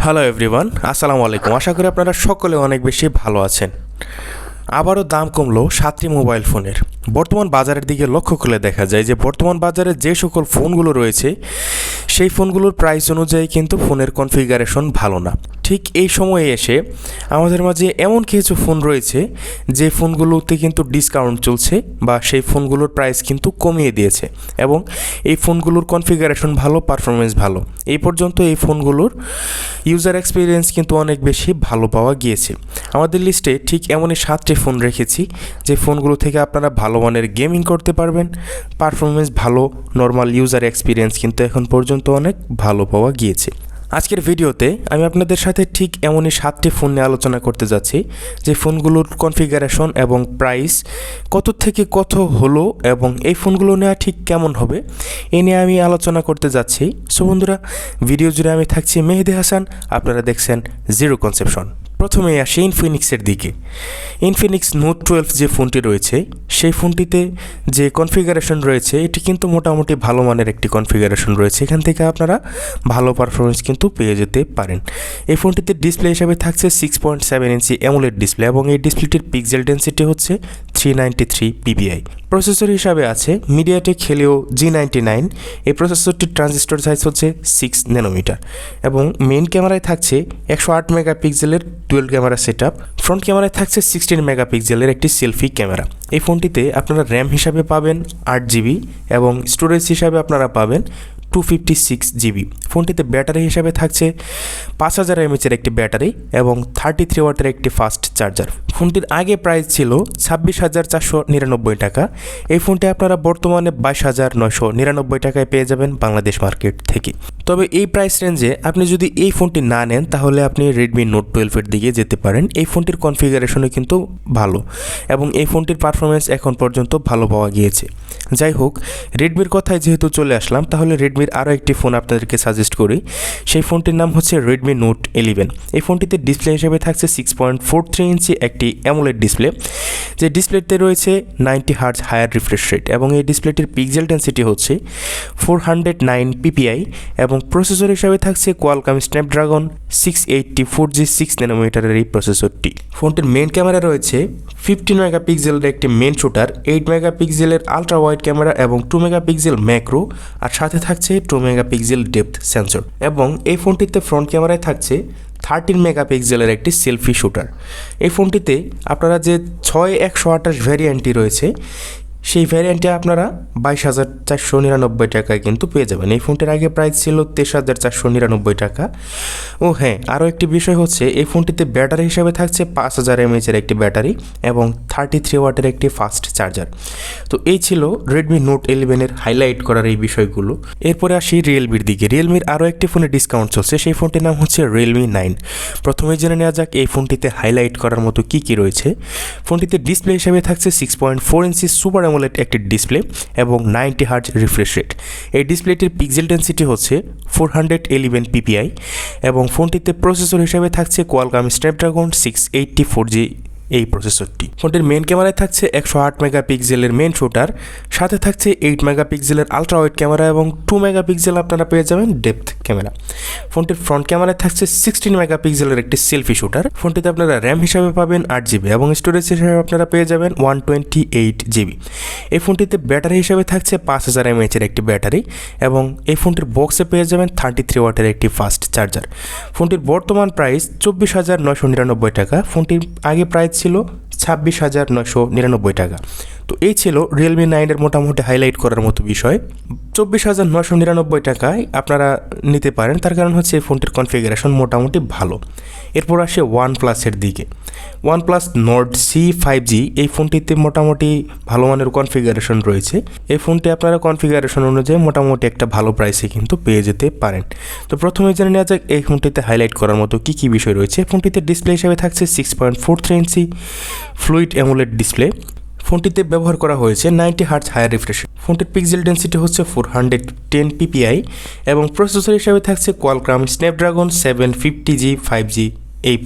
Hello everyone, আসসালামু আলাইকুম। আশা করি আপনারা সকলে অনেক বেশি ভালো আছেন। আবারও দাম কমলো 7টি মোবাইল ফোনের। বর্তমান বাজারের দিকে লক্ষ্য করলে দেখা যায় যে বর্তমান বাজারে যে সকল ফোনগুলো রয়েছে সেই ফোনগুলোর প্রাইস অনুযায়ী কিন্তু ফোনের কনফিগারেশন ভালো না। ঠিক এই সময়ে এসে আমাদের মাঝে এমন কিছু ফোন রয়েছে যে ফোনগুলোতে কিন্তু ডিসকাউন্ট চলছে বা সেই ফোনগুলোর প্রাইস কিন্তু কমিয়ে দিয়েছে এবং এই ফোনগুলোর কনফিগারেশন ভালো, পারফরমেন্স ভালো। এই পর্যন্ত এই ফোনগুলোর ইউজার এক্সপিরিয়েন্স কিন্তু অনেক বেশি ভালো পাওয়া গিয়েছে। আমাদের লিস্টে ঠিক এমনই 7টি ফোন রেখেছি যে ফোনগুলো থেকে আপনারা ভালো মানের গেমিং করতে পারবেন, পারফরমেন্স ভালো, নর্মাল ইউজার এক্সপিরিয়েন্স কিন্তু এখন পর্যন্ত অনেক ভালো পাওয়া গিয়েছে। আজকের ভিডিওতে আমি আপনাদের সাথে ঠিক এমনই 7টি ফোন নিয়ে আলোচনা করতে যাচ্ছি যে ফোনগুলোর কনফিগারেশন এবং প্রাইস কত থেকে কত হলো এবং এই ফোনগুলো নেওয়া ঠিক কেমন হবে এ নিয়ে আমি আলোচনা করতে যাচ্ছি। সো বন্ধুরা, ভিডিও জুড়ে আমি থাকছি মেহেদি হাসান, আপনারা দেখছেন জিরো কনসেপশন। প্রথমে আসি ইনফিনিক্সের দিকে। ইনফিনিক্স নোট 12 যে ফোনটি রয়েছে সেই ফোনটিতে যে কনফিগারেশন রয়েছে এটি কিন্তু মোটামুটি ভালো মানের একটি কনফিগারেশন রয়েছে। এখান থেকে আপনারা ভালো পারফরমেন্স কিন্তু পেয়ে যেতে পারেন। এই ফোনটিতে ডিসপ্লে হিসাবে থাকছে 6.7 ইঞ্চি অ্যামোলেড ডিসপ্লে এবং এই ডিসপ্লেটির পিক্সেল ডেন্সিটি হচ্ছে 393 ppi। প্রসেসর হিসাবে আছে মিডিয়াটেক হেলিও G99। এই প্রসেসরটির ট্রানজিস্টর সাইজ হচ্ছে 6 ন্যানোমিটার এবং মেইন ক্যামেরায় থাকছে 108 মেগাপিক্সেলের ডুয়েল ক্যামেরা সেটআপ। ফ্রন্ট ক্যামেরায় থাকছে 16 মেগাপিক্সেলের একটি সেলফি ক্যামেরা। এই ফোনটিতে আপনারা র্যাম হিসাবে পাবেন 8GB এবং স্টোরেজ হিসাবে আপনারা পাবেন 256 GB। ফোনটিতে ব্যাটারি হিসাবে থাকছে 5000 mAh একটি ব্যাটারি এবং 33 ওয়াটের একটি ফাস্ট চার্জার। ফোনটির আগে প্রাইস ছিল 26,499 টাকা। এই ফোনটি আপনারা বর্তমানে 22,999 টাকায় পেয়ে যাবেন বাংলাদেশ মার্কেট থেকে। তবে এই প্রাইস রেঞ্জে আপনি যদি এই ফোনটি না নেন তাহলে আপনি রেডমি নোট 12 দিকে যেতে পারেন। এই ফোনটির কনফিগারেশনও কিন্তু ভালো এবং এই ফোনটির পারফরমেন্স এখন পর্যন্ত ভালো পাওয়া গিয়েছে। যাই হোক, রেডমির কথায় যেহেতু চলে আসলাম তাহলে রেডমির আরও একটি ফোন আপনাদেরকে সাজেস্ট করি। সেই ফোনটির নাম হচ্ছে রেডমি নোট 11। এই ফোনটিতে ডিসপ্লে হিসেবে থাকছে 6.43 ইঞ্চি একটি অ্যামোলেড ডিসপ্লে, যে ডিসপ্লেতে রয়েছে 90 হার্জ হায়ার রিফ্রেশ রেট এবং এই ডিসপ্লেটির পিক্সেল ডেন্সিটি হচ্ছে 409 ppi এবং প্রসেসর হিসাবে থাকছে কোয়ালকম স্ন্যাপড্রাগন 680 4G 6 ন্যানোমিটারের এই প্রসেসরটি। ফোনটির মেইন ক্যামেরা রয়েছে 15 মেগাপিক্সেলের একটি মেইন শুটার, 8 মেগাপিক্সেলের আলট্রা ওয়াইড ক্যামেরা এবং 2 মেগাপিক্সেল ম্যাক্রো, আর সাথে থাকছে 2 মেগাপিক্সেল ডেপথ সেন্সর এবং এই ফোনটিতে ফ্রন্ট ক্যামেরায় থাকছে 13 মেগাপিক্সেলের একটি সেলফি শুটার। এই ফোনটিতে আপনারা যে 6128 ভ্যারিয়েন্টটি রয়েছে সেই ভ্যারিয়েন্টে আপনারা 22,499 টাকায় কিন্তু পেয়ে যাবেন। এই ফোনটির আগে প্রাইস ছিল 23,499 টাকা। ও হ্যাঁ, আরও একটি বিষয় হচ্ছে এই ফোনটিতে ব্যাটারি হিসাবে থাকছে 5000 mAh একটি ব্যাটারি এবং 33 ওয়াটের একটি ফাস্ট চার্জার। তো এই ছিল রেডমি নোট 11-এর হাইলাইট করার এই বিষয়গুলো। এরপরে আসি রিয়েলমির দিকে। রিয়েলমির আরও একটি ফোনে ডিসকাউন্ট চলছে, সেই ফোনটির নাম হচ্ছে রিয়েলমি 9। প্রথমে জেনে নেওয়া যাক এই ফোনটিতে হাইলাইট করার মতো কী কী রয়েছে। ফোনটিতে ডিসপ্লে হিসাবে থাকছে 6.4 ইঞ্চি সুপার অ্যামোলেড একটি ডিসপ্লে এবং 90 হার্জ রিফ্রেশ রেট। এই ডিসপ্লেটির পিক্সেল ডেন্সিটি হচ্ছে 411 ppi এবং ফোনটিতে প্রসেসর হিসেবে থাকছে কোয়ালকম স্ন্যাপড্রাগন 680 4G এই প্রসেসরটি। ফোনটির মেইন ক্যামেরায় থাকছে 108 মেগাপিক্সেলের মেইন শুটার, সাথে থাকছে 8 মেগাপিক্সেলের আলট্রা ওয়াইড ক্যামেরা এবং 2 মেগাপিক্সেল আপনারা পেয়ে যাবেন ডেপথ ক্যামেরা। ফোনটির ফ্রন্ট ক্যামেরায় থাকছে 16 মেগাপিক্সেলের একটি সেলফি শুটার। ফোনটিতে আপনারা র্যাম হিসাবে পাবেন 8GB এবং স্টোরেজ হিসাবে আপনারা পেয়ে যাবেন 128GB। এই ফোনটিতে ব্যাটারি হিসাবে থাকছে 5000 mAh একটি ব্যাটারি এবং এই ফোনটির বক্সে পেয়ে যাবেন 33 ওয়াটের একটি ফাস্ট চার্জার। ফোনটির বর্তমান প্রাইস 24,999 টাকা। ফোনটির আগে প্রাইস ছিল 26,999 টাকা। তো এই ছিল রিয়েলমি 9-এর মোটামুটি হাইলাইট করার মতো বিষয়। 24,999 টাকায় আপনারা নিতে পারেন, তার কারণ হচ্ছে এই ফোনটির কনফিগারেশন মোটামুটি ভালো। এরপর আসে ওয়ানপ্লাসের দিকে। ওয়ানপ্লাস নর্ড C5G এই ফোনটিতে মোটামুটি ভালো মানের কনফিগারেশন রয়েছে। এই ফোনটি আপনারা কনফিগারেশন অনুযায়ী মোটামুটি একটা ভালো প্রাইসে কিন্তু পেয়ে যেতে পারেন। তো প্রথমে জেনে নেওয়া যাক এই ফোনটিতে হাইলাইট করার মতো কী কী বিষয় রয়েছে। ফোনটিতে ডিসপ্লে হিসেবে থাকছে 6.43 ইঞ্চি ফ্লুইড অ্যামোলেড ডিসপ্লে। ফোনটিতে ব্যবহার করা হয়েছে 90 হার্জ হায়ার রিফ্রেশ। ফোনটির পিক্সেল ডেন্সিটি হচ্ছে 410 ppi এবং প্রসেসর হিসাবে থাকছে কোয়ালকম স্ন্যাপড্রাগন 750G 5G এই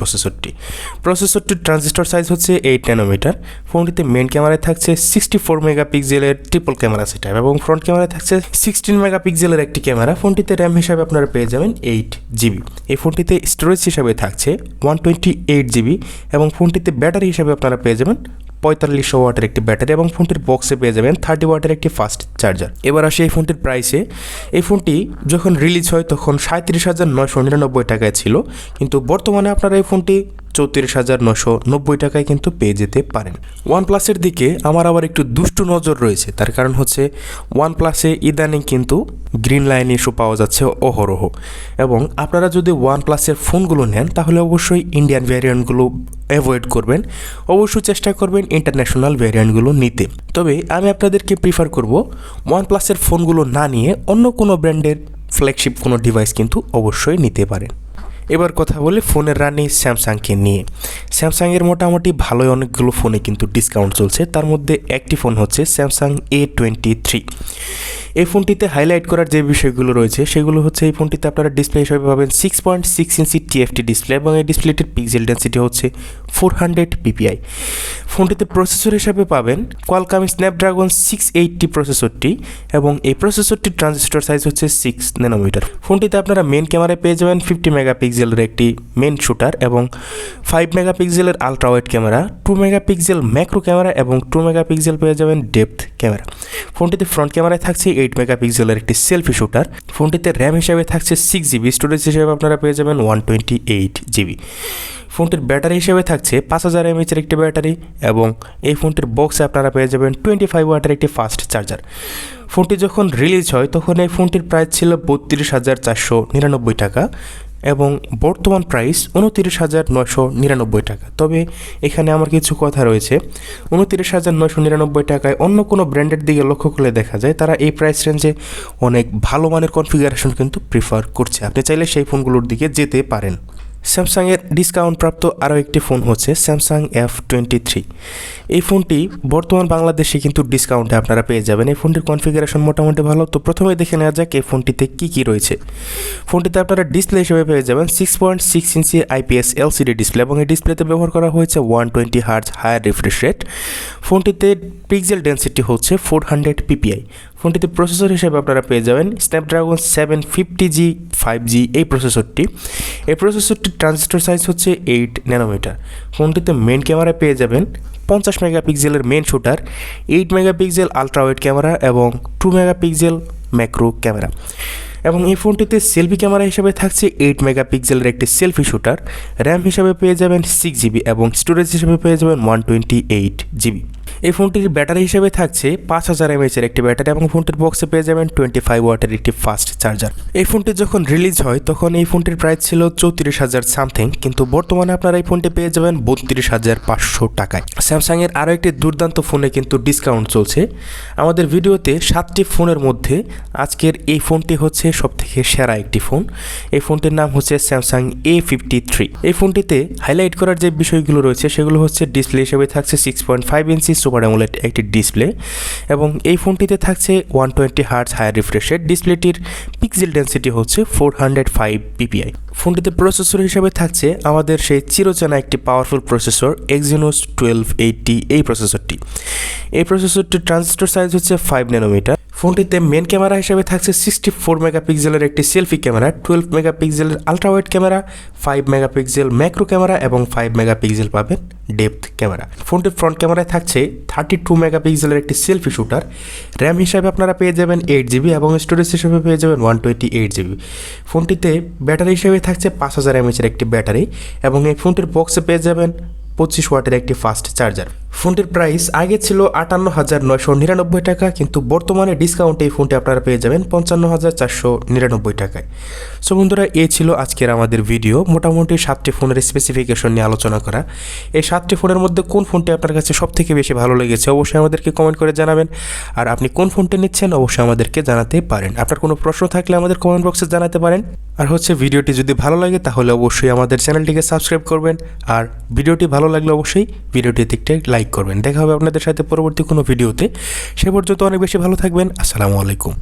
প্রসেসরটির ট্রানজিস্টর সাইজ হচ্ছে 8 ন্যানোমিটার। ফোনটিতে মেন ক্যামেরায় থাকছে 64 মেগাপিক্সেলের ট্রিপল ক্যামেরা সেটআপ এবং ফ্রন্ট ক্যামেরায় থাকছে 16 মেগাপিক্সেলের একটি ক্যামেরা। ফোনটিতে র্যাম হিসাবে আপনারা পেয়ে যাবেন 8 জিবি। এই ফোনটিতে স্টোরেজ হিসাবে থাকছে 128 জিবি এবং ফোনটিতে ব্যাটারি হিসাবে আপনারা পেয়ে যাবেন 4500 ওয়াটের একটি ব্যাটারি এবং ফোনটির বক্সে পেয়ে যাবেন 30 ওয়াটের একটি ফাস্ট চার্জার। এবার আসি এই ফোনটির প্রাইসে। এই ফোনটি যখন রিলিজ হয় তখন 37,999 টাকায় ছিল, কিন্তু বর্তমানে আপনারা এই ফোনটি 34,990 টাকায় কিন্তু পেয়ে যেতে পারেন। ওয়ানপ্লাসের দিকে আমার আবার একটু দুষ্টু নজর রয়েছে, তার কারণ হচ্ছে ওয়ানপ্লাসে ইদানিং কিন্তু গ্রিন লাইন ইস্যু পাওয়া যাচ্ছে অহরহ, এবং আপনারা যদি ওয়ানপ্লাসের ফোনগুলো নেন তাহলে অবশ্যই ইন্ডিয়ান ভ্যারিয়েন্টগুলো অ্যাভয়েড করবেন, অবশ্যই চেষ্টা করবেন ইন্টারন্যাশনাল ভ্যারিয়েন্টগুলো নিতে। তবে আমি আপনাদেরকে প্রিফার করব ওয়ানপ্লাসের ফোনগুলো না নিয়ে অন্য কোনো ব্র্যান্ডের ফ্ল্যাগশিপ কোনো ডিভাইস কিন্তু অবশ্যই নিতে পারেন। এবার কথা বলি ফোনের রানী স্যামসাংকে নিয়ে। স্যামসাংয়ের মোটামুটি ভালোই অনেকগুলো ফোনে কিন্তু ডিসকাউন্ট চলছে, তার মধ্যে একটি ফোন হচ্ছে স্যামসাং A23। এই ফোনটিতে হাইলাইট করার যে বিষয়গুলো রয়েছে সেগুলো হচ্ছে এই ফোনটিতে আপনারা ডিসপ্লে হিসেবে পাবেন 6.6 ইঞ্চি TFT ডিসপ্লে এবং এই ডিসপ্লেটির পিক্সেল ডেন্সিটি হচ্ছে 400 ppi। ফোনটিতে প্রসেসর হিসাবে পাবেন কোয়ালকম স্ন্যাপড্রাগন 680 প্রসেসরটি এবং এই প্রসেসরটির ট্রানজিস্টর সাইজ হচ্ছে 6 ন্যানোমিটার। ফোনটিতে আপনারা মেন ক্যামেরায় পেয়ে যাবেন 50 মেগাপিক্সেলের একটি মেন শুটার এবং 5 মেগাপিক্সেলের ultra wide camera, 2 megapixel macro camera এবং 2 মেগাপিক্সেল পেয়ে যাবেন ডেপথ ক্যামেরা। ফোনটিতে ফ্রন্ট ক্যামেরায় থাকছে 8 মেগাপিক্সেলের একটি সেলফি শুটার। ফোনটিতে র্যাম হিসাবে থাকছে 6 জিবি, স্টোরেজ হিসেবে আপনারা পেয়ে যাবেন 128 জিবি। ফোনটির ব্যাটারি হিসেবে থাকছে 5000 mAh-এর একটি ব্যাটারি এবং এই ফোনটির বক্সে আপনারা পেয়ে যাবেন 25 ওয়াটের একটি ফাস্ট চার্জার। ফোনটি যখন রিলিজ হয় তখন এই ফোনটির প্রাইস ছিল 32,499 টাকা এবং বর্তমান প্রাইস 29,999 টাকা। তবে এখানে আমার কিছু কথা রয়েছে। 29,999 টাকায় অন্য কোনো ব্র্যান্ডের দিকে লক্ষ্য করলে দেখা যায় তারা এই প্রাইস রেঞ্জে অনেক ভালো মানের কনফিগারেশন কিন্তু প্রিফার করছে। আপনি চাইলে সেই ফোনগুলোর দিকে যেতে পারেন। স্যামসাংয়ের ডিসকাউন্ট প্রাপ্ত আরও একটি ফোন হচ্ছে স্যামসাং F23। এই ফোনটি বর্তমান বাংলাদেশে কিন্তু ডিসকাউন্টে আপনারা পেয়ে যাবেন। এই ফোনটির কনফিগারেশন মোটামুটি ভালো। তো প্রথমে দেখে নেওয়া যাক এই ফোনটিতে কী কী রয়েছে। ফোনটিতে আপনারা ডিসপ্লে হিসেবে পেয়ে যাবেন 6.6 ইঞ্চি IPS LCD ডিসপ্লে এবং এই ডিসপ্লেতে ব্যবহার করা হয়েছে 120 হার্জ হায়ার রিফ্রেশ রেট। ফোনটিতে পিক্সেল ডেন্সিটি হচ্ছে 400 ppi। ফোনটিতে প্রসেসর হিসেবে আপনারা পেয়ে যাবেন স্ন্যাপড্রাগন 750G 5G এই প্রসেসরটি। এই প্রসেসরটির ট্রানজিস্টর সাইজ হচ্ছে 8 ন্যানোমিটার। ফোনটিতে মেন ক্যামেরায় পেয়ে যাবেন 50 মেগাপিক্সেলের main shooter, 8 megapixel ultra wide camera এবং 2 মেগাপিক্সেল ম্যাক্রো ক্যামেরা। এবং এই ফোনটিতে সেলফি ক্যামেরা হিসেবে থাকছে 8 মেগাপিক্সেলের একটি সেলফি শুটার। র্যাম হিসাবে পেয়ে যাবেন 6 জিবি এবং স্টোরেজ হিসেবে পেয়ে যাবেন 128 জিবি। এই ফোনটির ব্যাটারি হিসেবে থাকছে 5000 mAh-এর একটি ব্যাটারি এবং ফোনটির বক্সে পেয়ে যাবেন 25 ওয়াটের একটি ফাস্ট চার্জার। এই ফোনটি যখন রিলিজ হয় তখন এই ফোনটির প্রাইস ছিল 34,000 সামথিং, কিন্তু বর্তমানে আপনারা এই ফোনটি পেয়ে যাবেন 32,500 টাকায়। স্যামসাংয়ের আরও একটি দুর্দান্ত ফোনে কিন্তু ডিসকাউন্ট চলছে। আমাদের ভিডিওতে 7টি ফোনের মধ্যে আজকের এই ফোনটি হচ্ছে সবথেকে সেরা একটি ফোন। এই ফোনটির নাম হচ্ছে স্যামসাং A53। এই ফোনটিতে হাইলাইট করার যে বিষয়গুলো রয়েছে সেগুলো হচ্ছে ডিসপ্লে হিসেবে থাকছে 6.5 ইঞ্চি সুপার অ্যামোলেড একটি ডিসপ্লে এবং এই ফোনটিতে থাকছে 120 হার্জ হায়ার রিফ্রেশ রেট। ডিসপ্লেটির পিক্সেল ডেন্সিটি হচ্ছে 405 ppi। ফোনটিতে প্রসেসর হিসেবে থাকছে আমাদের সেই চিরচেনা একটি পাওয়ারফুল প্রসেসর Exynos 1280 এই প্রসেসরটি। এই প্রসেসরটির ট্রানজিস্টর সাইজ হচ্ছে 5 ন্যানোমিটার। ফোনটিতে মেন ক্যামেরা হিসেবে থাকছে 64 মেগাপিক্সেলের একটি সেলফি ক্যামেরা, 12 মেগাপিক্সেলের ultra wide camera, 5 megapixel macro camera এবং 5 মেগাপিক্সেল পাবেন ডেপথ ক্যামেরা। ফোনটির ফ্রন্ট ক্যামেরায় থাকছে 32 মেগাপিক্সেলের একটি সেলফি শুটার। র্যাম হিসাবে আপনারা পেয়ে যাবেন 8 জিবি এবং স্টোরেজ হিসেবে পেয়ে যাবেন 128 জিবি। ফোনটিতে ব্যাটারি হিসেবে থাকছে 5000 mAh-এর একটি ব্যাটারি এবং এই ফোনটির বক্সে পেয়ে যাবেন 25 ওয়াটের একটি ফাস্ট চার্জার। ফোনটির প্রাইস আগে ছিল 58,999 টাকা, কিন্তু বর্তমানে ডিসকাউন্টে এই ফোনটি আপনারা পেয়ে যাবেন 55,499 টাকায়। সো বন্ধুরা, এই ছিল আজকের আমাদের ভিডিও। মোটামুটি 7টি ফোনের স্পেসিফিকেশন নিয়ে আলোচনা করা। এই 7টি ফোনের মধ্যে কোন ফোনটি আপনার কাছে সবথেকে বেশি ভালো লেগেছে অবশ্যই আমাদেরকে কমেন্ট করে জানাবেন। আর আপনি কোন ফোনটি নিচ্ছেন অবশ্যই আমাদেরকে জানাতে পারেন। আপনার কোনো প্রশ্ন থাকলে আমাদের কমেন্ট বক্সে জানাতে পারেন। আর হচ্ছে ভিডিওটি যদি ভালো লাগে তাহলে অবশ্যই আমাদের চ্যানেলটিকে সাবস্ক্রাইব করবেন। আর ভিডিওটি ভালো লাগলে অবশ্যই ভিডিওটিতে একটি লাইক করবেন। দেখা হবে আপনাদের সাথে পরবর্তী কোনো ভিডিওতে। সে পর্যন্ত অনেক বেশি ভালো থাকবেন। আসসালামু আলাইকুম।